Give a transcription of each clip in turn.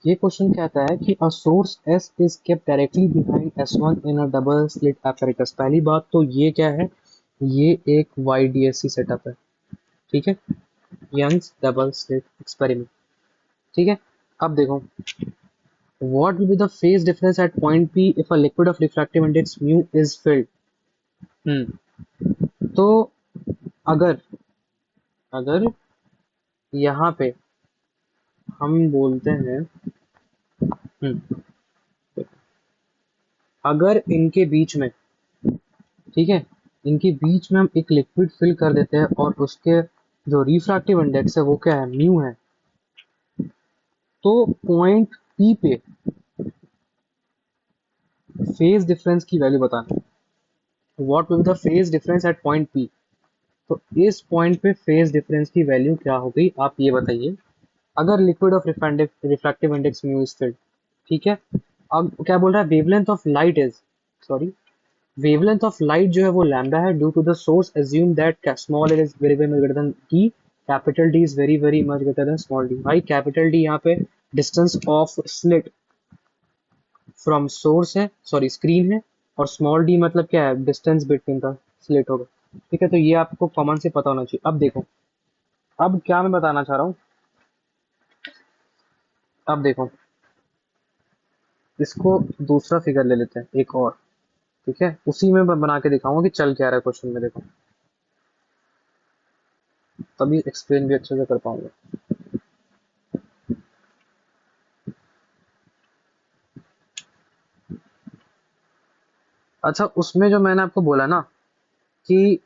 ये क्वेश्चन कहता है कि a source S is kept directly behind S1 in a double slit apparatus। पहली बात तो ये क्या है, ये एक YDSC सेटअप है, ठीक है, यंग्स डबल स्लिट एक्सपेरिमेंट, ठीक है। अब देखो, what will be the phase difference at point P if a liquid of refractive index mu is field. तो अगर अगर यहाँ पे हम बोलते हैं, हम्म, अगर इनके बीच में, ठीक है, इनके बीच में हम एक लिक्विड फिल कर देते हैं और उसके जो रिफ्रैक्टिव इंडेक्स है वो क्या है, म्यू है। तो पॉइंट पी पे फेज डिफरेंस की वैल्यू बताना है। What will be the phase difference at point P. तो इस पॉइंट पे फेज डिफरेंस की वैल्यू क्या हो गई, आप ये बताइए। अगर liquid of refractive index mu is filled, ठीक है। अब क्या बोल रहा है, wavelength of light is, sorry, wavelength of light जो है वो लैम्डा है due to the source assume that small L is very very greater than D, capital D is very very much greater than small D. भाई capital D यहाँ पे distance of slit from source है, sorry screen है, और small D मतलब क्या है, distance between the slit होगा, ठीक है। तो ये आपको कॉमन से पता होना चाहिए। अब देखो, अब क्या मैं बताना चाह रहा हूँ, अब देखो, इसको दूसरा फिगर ले लेते हैं एक और, ठीक है, उसी में मैं बना के दिखाऊंगा कि चल क्या रहा है क्वेश्चन में, देखो, तभी एक्सप्लेन भी अच्छे से कर पाऊंगा। अच्छा, उसमें जो मैंने आपको बोला ना कि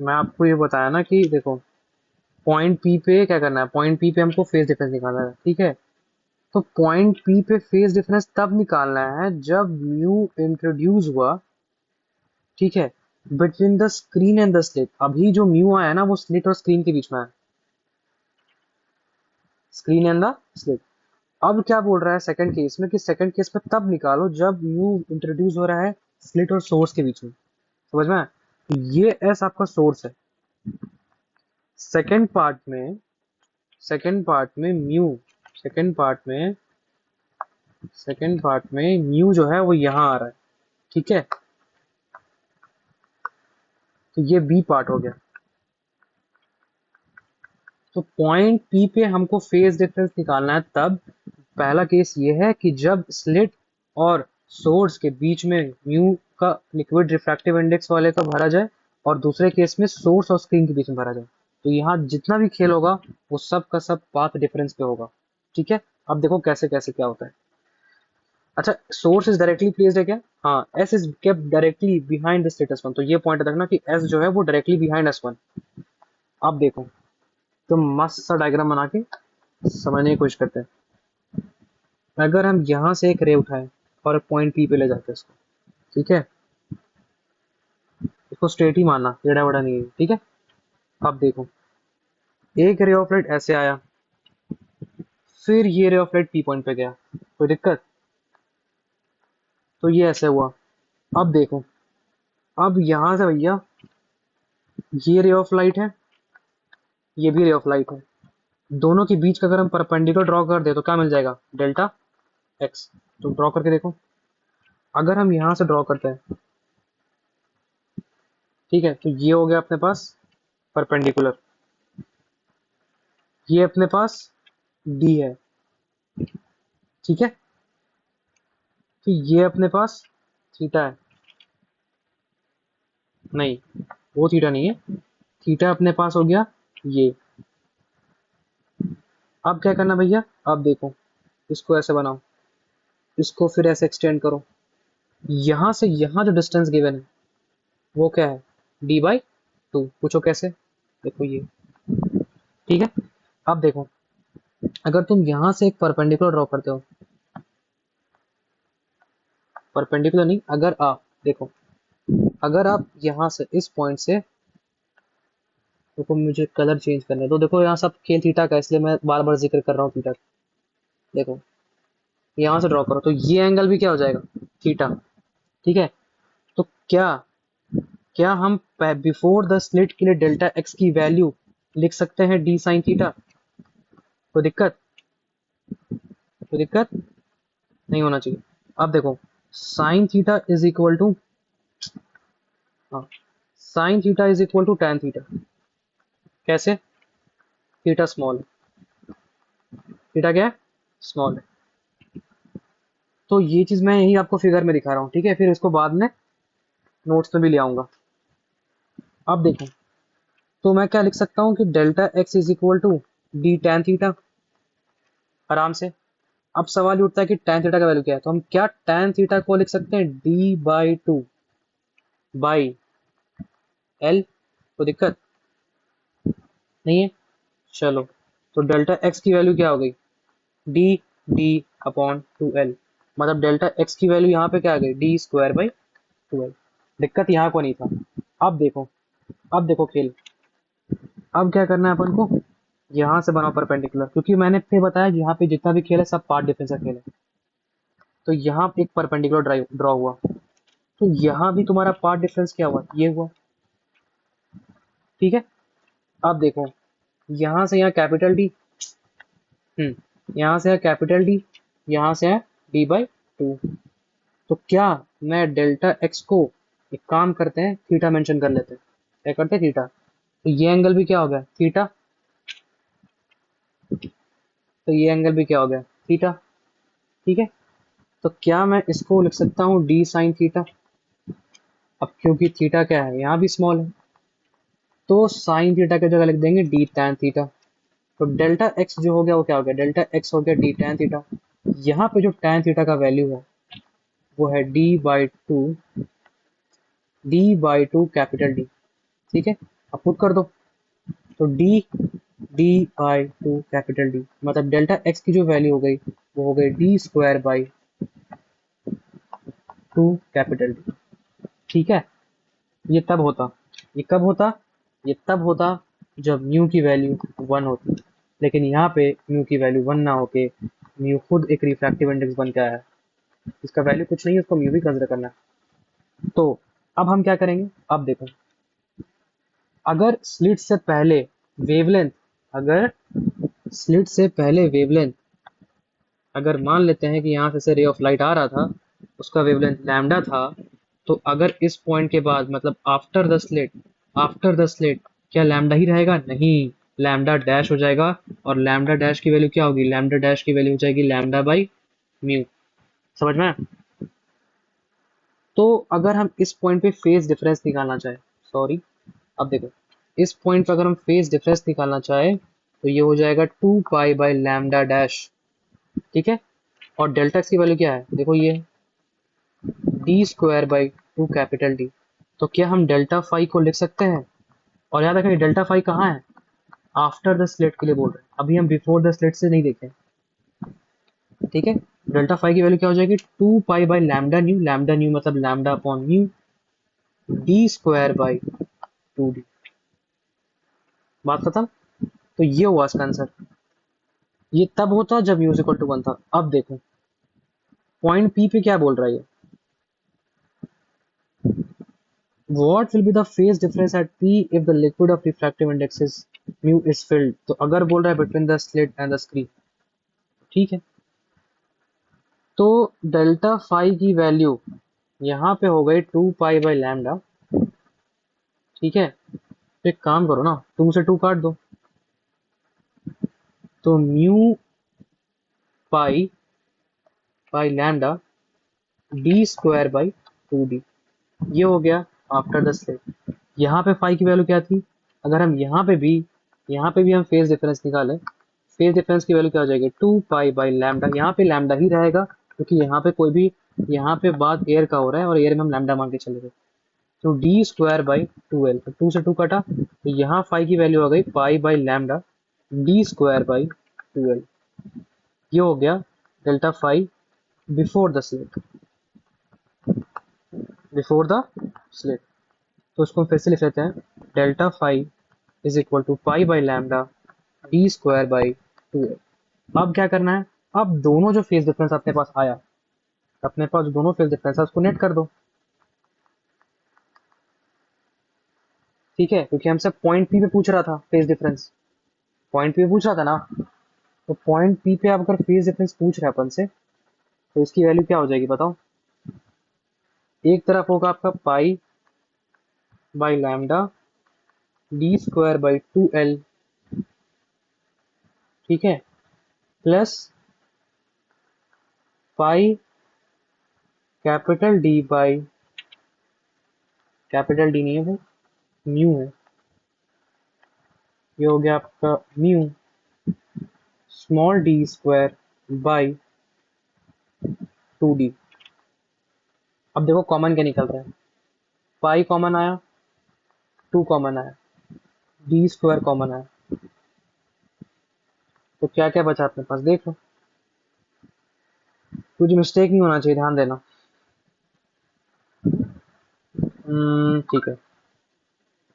मैं आपको ये बताया ना कि देखो, पॉइंट पी पे क्या करना है, पॉइंट पी पे हमको फेज डिफरेंस निकालना है, ठीक है। तो पॉइंट पी पे फेज डिफरेंस तब निकालना है जब म्यू इंट्रोड्यूस हुआ, ठीक है, between the screen and the slit. अभी जो म्यू आया ना वो स्लिट और स्क्रीन के बीच में है, स्क्रीन एंड द स्लिट। अब क्या बोल रहा है सेकंड केस में कि सेकंड केस में तब निकालो जब म्यू इंट्रोड्यूस हो रहा है स्लिट और सोर्स के बीच में, समझ में आया? तो ये एस आपका सोर्स है। सेकंड पार्ट में, सेकंड पार्ट में म्यू, सेकंड पार्ट में, सेकंड पार्ट में म्यू जो है वो यहाँ आ रहा है, ठीक है। तो ये बी पार्ट हो गया। तो पॉइंट पी पे हमको फेज डिफरेंस निकालना है तब, पहला केस ये है कि जब स्लिट और सोर्स के बीच में म्यू का लिक्विड रिफ्रैक्टिव इंडेक्स वाले का भरा जाए, और दूसरे केस में सोर्स और स्क्रीन के बीच में भरा जाए। तो यहाँ जितना भी खेल होगा वो सब का सब पाथ डिफरेंस पे होगा, ठीक है। अब देखो कैसे कैसे क्या होता है। अच्छा, सोर्स इज डायरेक्टली प्लेस्ड है क्या, हाँ, S is kept directly behind the status one. तो ये पॉइंट रखना कि एस जो है वो डायरेक्टली बिहाइंड एस वन। अब देखो, तो मस्त सा डायग्राम बना के समझने की कोशिश करते हैं। अगर हम यहाँ से एक रे उठाए और पॉइंट पी पे ले जाते हैं इसको, ठीक है, इसको स्ट्रेट ही मानना, टेढ़ा बड़ा नहीं है, ठीक है। अब देखो, एक रे ऑफ लाइट ऐसे आया, फिर ये ray of light P point पे गया, कोई दिक्कत, तो ये ऐसे हुआ। अब देखो, अब यहाँ से भैया ये रे ऑफ लाइट है, ये भी रे ऑफ लाइट है, दोनों के बीच का अगर हम परपेंडिकुलर ड्रॉ कर दे तो क्या मिल जाएगा, डेल्टा एक्स। तो ड्रॉ करके देखो, अगर हम यहाँ से ड्रॉ करते हैं, ठीक है, तो ये हो गया अपने पास परपेंडिकुलर, ये अपने पास डी है, ठीक है। तो ये अपने पास थीटा है, नहीं, वो थीटा नहीं है, थीटा अपने पास हो गया ये। अब क्या करना भैया, अब देखो, इसको ऐसे बनाओ, इसको फिर ऐसे एक्सटेंड करो, यहाँ से यहाँ जो डिस्टेंस गिवन है वो क्या है, डी बाई टू। पूछो कैसे, देखो ये, ठीक है। अब देखो, अगर तुम यहाँ से एक परपेंडिकुलर ड्रॉ करते हो, परपेंडिकुलर नहीं, अगर आप देखो, अगर आप यहाँ से इस पॉइंट से, देखो मुझे कलर चेंज करना है, तो देखो यहाँ सब खेल थीटा का, इसलिए मैं बार बार जिक्र कर रहा हूँ थीटा का। देखो, यहाँ से ड्रॉ करो तो ये एंगल भी क्या हो जाएगा, थीटा, ठीक है। तो क्या क्या हम बिफोर द स्लिट के लिए डेल्टा एक्स की वैल्यू लिख सकते हैं डी साइन थीटा, कोई दिक्कत, कोई दिक्कत नहीं होना चाहिए। अब देखो sine theta is equal to, हाँ, sine theta is equal to tan theta. कैसे? थीटा स्मॉल है, थीटा क्या है, स्मॉल है। तो ये चीज मैं यही आपको फिगर में दिखा रहा हूँ, ठीक है, फिर इसको बाद में नोट्स में भी ले आऊंगा। अब देखो, तो मैं क्या लिख सकता हूँ कि delta X is equal to D tan theta, आराम से। अब सवाल ये उठता है कि टैन थीटा का वैल्यू क्या है, तो हम क्या टैन थीटा को लिख सकते हैं D by two by L. तो दिक्कत नहीं है, चलो। तो डेल्टा एक्स की वैल्यू क्या हो गई, D D upon two L, मतलब डेल्टा एक्स की वैल्यू यहाँ पे क्या आ गई, D square by two L. दिक्कत यहाँ को नहीं था। अब देखो, अब देखो खेल, अब क्या करना है अपन को, यहाँ से बनाओ परपेंडिकुलर, क्योंकि मैंने फिर बताया कि यहाँ पे जितना भी खेल है सब पार्ट डिफरेंस का खेल है। तो यहाँ पे एक परपेंडिकुलर ड्रॉ हुआ, तो यहाँ भी तुम्हारा पार्ट डिफरेंस क्या हुआ, ये हुआ, ठीक है। अब देखो, यहाँ से यहाँ कैपिटल डी, यहाँ से है कैपिटल डी, यहाँ से है डी बाई टू। तो क्या मैं डेल्टा एक्स को, एक काम करते हैं, थीटा मेंशन कर लेते हैं, क्या करते हैं, थीटा। तो ये एंगल भी क्या हो गया, थीटा। तो ये एंगल भी क्या हो गया, थीटा, ठीक है। तो क्या मैं इसको लिख सकता हूँ डी साइन थीटा। अब क्योंकि थीटा क्या है, यहाँ भी स्मॉल है, तो साइन थीटा की जगह लिख देंगे डी टैन थीटा। तो डेल्टा एक्स जो हो गया वो क्या हो गया, डेल्टा एक्स हो गया डी टैन थीटा। यहाँ पे जो टैन थीटा का वैल्यू है वो है D by two capital D, ठीक है। अब पुट कर दो, तो D D by two capital D, मतलब डेल्टा एक्स की जो वैल्यू हो गई वो हो गई D square by to capital D, ठीक है। ये तब होता, ये कब होता, ये तब होता जब म्यू की वैल्यू 1 होती। लेकिन यहाँ पे म्यू की वैल्यू 1 ना होके म्यू खुद एक रिफ्रैक्टिव इंडेक्स बन के आया है, इसका वैल्यू कुछ नहीं है, उसको म्यू भी कंसिडर करना है। तो अब हम क्या करेंगे, अब देखो, अगर स्लिट से पहले वेवलेंथ, अगर स्लिट से पहले वेवलेंथ, अगर मान लेते हैं कि यहाँ से रे ऑफ लाइट आ रहा था, उसका वेवलेंथ लैम्डा था, तो अगर इस पॉइंट के बाद, मतलब after the slit, after the slit, क्या लैम्डा ही रहेगा, नहीं, लैम्डा डैश हो जाएगा। और लैम्डा डैश की वैल्यू क्या होगी, लैम्डा डैश की वैल्यू हो जाएगी लैम्डा बाई म्यू। समझ में आया? तो अगर हम इस पॉइंट पे फेज डिफरेंस निकालना चाहे, सॉरी, अब देखो, इस पॉइंट पे अगर हम फेज डिफरेंस निकालना चाहे तो ये हो जाएगा 2 पाई बाई लैम्डा डैश, ठीक है। और डेल्टा एक्स की वैल्यू क्या है, देखो ये D square by to capital D. तो क्या हम डेल्टा फाई को लिख सकते हैं, और याद रखें डेल्टा फाई कहाँ है, आफ्टर द स्लिट के लिए बोल रहे हैं, अभी हम बिफोर द स्लिट से नहीं देखें, ठीक है। डेल्टा फाई की वैल्यू क्या हो जाएगी, 2 पाई बाई लैम्डा न्यू मतलब lambda upon new D square by to D. बात खत्म। तो ये हुआ इसका आंसर। ये तब होता जब म्यू इक्वल टू 1 था। अब देखो पॉइंट पी पे क्या बोल रहा है ये, what will be the phase difference at P if the liquid of refractive index is mu is filled। तो अगर बोल रहा है between the slit and the screen, ठीक है। तो डेल्टा फाई की वैल्यू यहाँ पे हो गई 2 पाई बाई लैम्डा, ठीक है। तो एक काम करो ना, 2 से 2 काट दो, तो mu pi by lambda D square by to D, ये हो गया आफ्टर द स्लिट। यहाँ पे फाई की वैल्यू क्या थी, अगर हम यहाँ पे भी हम फेज डिफरेंस निकालें, फेज डिफरेंस की वैल्यू क्या हो जाएगी, 2 पाई बाई लैम्डा। यहाँ पे लैम्डा ही रहेगा क्योंकि यहाँ पे कोई भी, यहाँ पे बात एयर का हो रहा है और एयर में हम लैम्डा मान के चले गए। तो D square by two L, तो 2 से 2 कटा, तो यहाँ फाई की वैल्यू हो गई pi by lambda D square by two L. ये हो गया delta phi before the slit, before the slit. तो उसको हम फिर से लिख लेते हैं, delta phi is equal to pi by lambda D square by two L. अब क्या करना है, अब दोनों जो फेज डिफरेंस अपने पास आया, अपने पास जो दोनों फेज डिफरेंस है उसको नेट कर दो, ठीक है। क्योंकि हमसे पॉइंट पी पे पूछ रहा था फेज डिफरेंस, पॉइंट पी पे पूछ रहा था ना, तो पॉइंट पी पे आप अगर फेज डिफरेंस पूछ रहे हैं अपन से, तो इसकी वैल्यू क्या हो जाएगी बताओ। एक तरफ होगा आपका पाई by lambda D square by 2l, ठीक है, plus pi capital D by, capital D नहीं है वो, म्यू है, ये हो गया आपका mu small D square by 2d। अब देखो कॉमन क्या निकल रहा है, पाई कॉमन आया, 2 कॉमन आया, डी स्क्वायर कॉमन आया, तो क्या क्या बचा अपने पास देख लो। कुछ मिस्टेक नहीं होना चाहिए, ध्यान देना। ठीक है,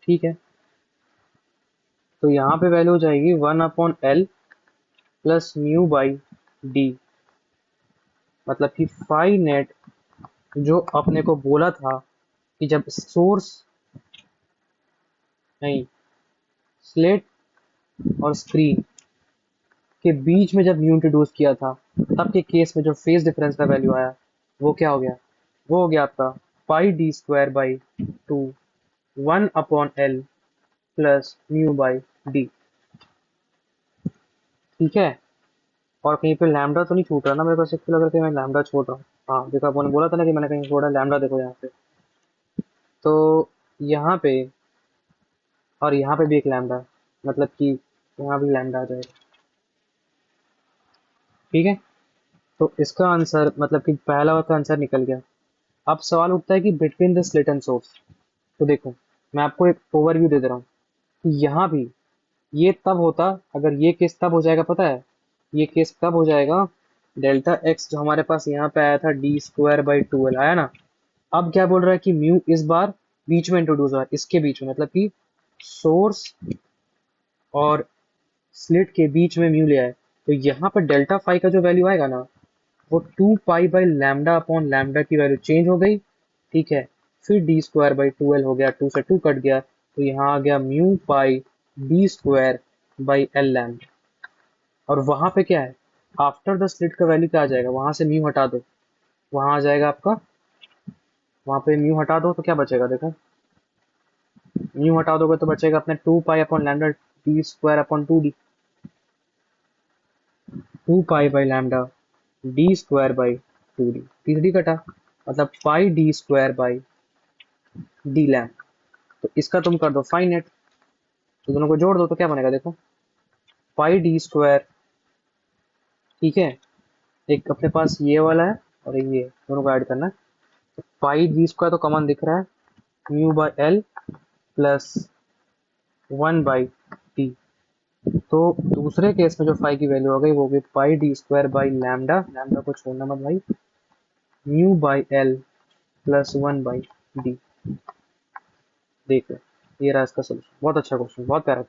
ठीक है, तो यहाँ पे वैल्यू हो जाएगी 1/L plus mu by D, मतलब कि फाई नेट जो अपने को बोला था कि जब सोर्स नहीं, स्लेट और स्क्रीन के बीच में जब म्यू इंट्रोड्यूस किया था, तब के केस में जो फेज डिफरेंस का वैल्यू आया वो क्या हो गया, वो हो गया आपका pi D square by 2 1/L plus mu by D, ठीक है। और कहीं पे लैम्डा तो नहीं छूट रहा ना मेरे को, सिर्फ लग रहा है कि मैं लैम्डा छोड़ रहा हूँ। हाँ देखो, आपने बोला था ना कि मैंने कहीं छोड़ा लैम्डा, देखो यहाँ पे, तो यहाँ पे और यहाँ पे भी एक लैम्डा, मतलब कि यहाँ भी लैम्डा आ जाएगा, ठीक है। तो इसका आंसर मतलब कि पहला वाला आंसर निकल गया। अब सवाल उठता है कि between the slit and source, तो देखो मैं आपको एक ओवरव्यू दे दे रहा हूँ कि यहाँ भी ये तब होता, अगर ये केस तब हो जाएगा पता है, ये केस तब हो जाएगा डेल्टा एक्स जो हमारे पास यहाँ पे आया था डी स्क्वायर बाई 2l आया ना। अब क्या बोल रहा है कि म्यू इस बार बीच में इंट्रोड्यूस हुआ है, इसके बीच में, मतलब कि सोर्स और स्लिट के बीच में म्यू ले आए, तो यहाँ पर डेल्टा फाई का जो वैल्यू आएगा ना, वो 2 पाई बाई लैम्डा अपॉन लैम्डा की वैल्यू चेंज हो गई, ठीक है। फिर डी स्क्वायर बाई 2l हो गया, 2 से 2 कट गया, तो यहाँ आ गया mu pi D square by L lambda. और वहां पे क्या है, आफ्टर द स्लिट का वैल्यू क्या आ जाएगा, वहां से म्यू हटा दो, वहां आ जाएगा आपका, वहां पे म्यू हटा दो तो क्या बचेगा देखो, म्यू हटा दोगे तो बचेगा अपने 2 pi upon lambda D square upon 2d, 2 pi by lambda D square by 2d, D कटा, मतलब पाई डी स्क्वायर बाई डी लैम्ड। तो इसका तुम कर दो फाइनेट, तो दोनों को जोड़ दो तो क्या बनेगा देखो, पाई डी स्क्वायर, ठीक है, एक अपने पास ये वाला है और एक ये, दोनों को ऐड करना है, तो पाई डी स्क्वायर तो कॉमन दिख रहा है, mu by L plus 1/d। तो दूसरे केस में जो फाई की वैल्यू हो गई वो होगी pi D square by lambda, lambda को छोड़ना मत भाई, mu by L plus 1/d। देख लो, ये रहा इसका सोल्यूशन, बहुत अच्छा क्वेश्चन, बहुत प्यारा।